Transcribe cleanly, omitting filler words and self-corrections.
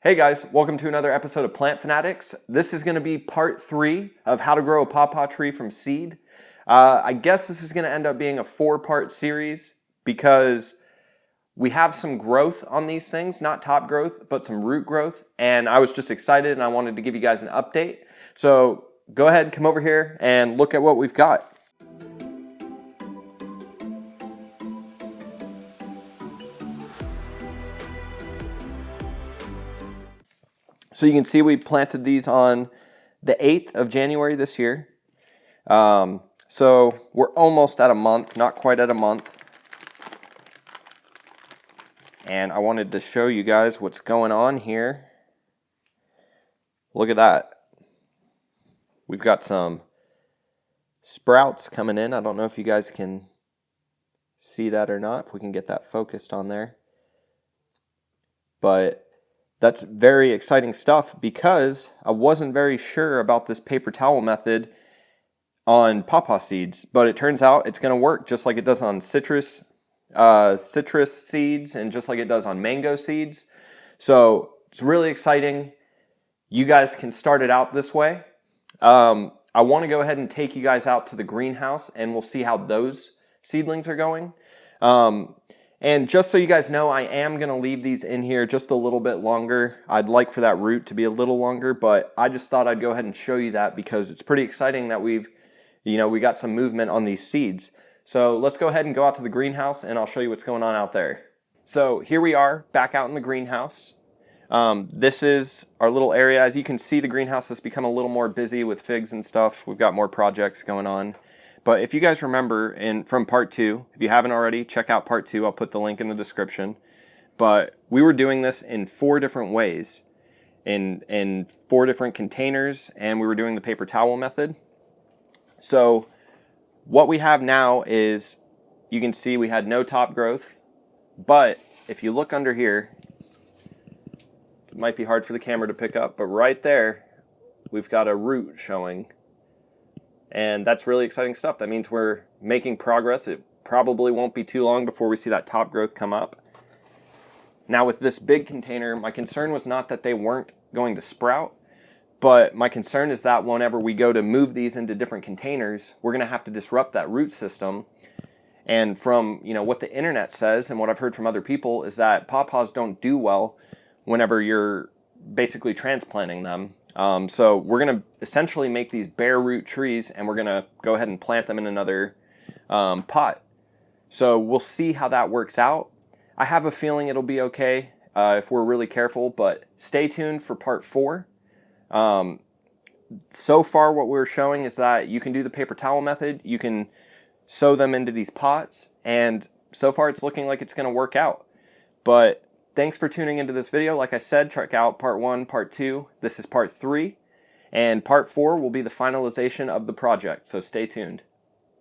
Hey guys, welcome to another episode of Plant Fanatics. This is going to be part 3 of how to grow a pawpaw tree from seed. I guess this is going to end up being a 4-part series because we have some growth on these things, not top growth, but some root growth. And I was just excited and I wanted to give you guys an update. So go ahead, come over here and look at what we've got. So you can see we planted these on the 8th of January this year. So we're almost at a month, not quite at a month. And I wanted to show you guys what's going on here. Look at that. We've got some sprouts coming in. I don't know if you guys can see that or not, if we can get that focused on there. But that's very exciting stuff because I wasn't very sure about this paper towel method on pawpaw seeds, but it turns out it's going to work just like it does on citrus seeds and just like it does on mango seeds. So it's really exciting. You guys can start it out this way. I want to go ahead and take you guys out to the greenhouse and we'll see how those seedlings are going. And just so you guys know, I am going to leave these in here just a little bit longer. I'd like for that root to be a little longer, but I just thought I'd go ahead and show you that because it's pretty exciting that we got some movement on these seeds. So let's go ahead and go out to the greenhouse and I'll show you what's going on out there. So here we are back out in the greenhouse. This is our little area. As you can see, the greenhouse has become a little more busy with figs and stuff. We've got more projects going on. But if you guys remember from part 2, if you haven't already, check out part 2. I'll put the link in the description. But we were doing this in 4 different ways, in 4 different containers, and we were doing the paper towel method. So what we have now is, you can see we had no top growth, but if you look under here, it might be hard for the camera to pick up, but right there, we've got a root showing. And that's really exciting stuff. That means we're making progress. It probably won't be too long before we see that top growth come up. Now with this big container, my concern was not that they weren't going to sprout, but my concern is that whenever we go to move these into different containers, we're going to have to disrupt that root system. And from what the internet says and what I've heard from other people is that pawpaws don't do well whenever you're basically transplanting them. So we're going to essentially make these bare root trees and we're going to go ahead and plant them in another pot. So we'll see how that works out. I have a feeling it'll be okay if we're really careful, but stay tuned for part 4. So far what we're showing is that you can do the paper towel method. You can sow them into these pots, and so far it's looking like it's going to work out. But thanks for tuning into this video. Like I said, check out part 1, part 2. This is part 3. And part 4 will be the finalization of the project, so stay tuned.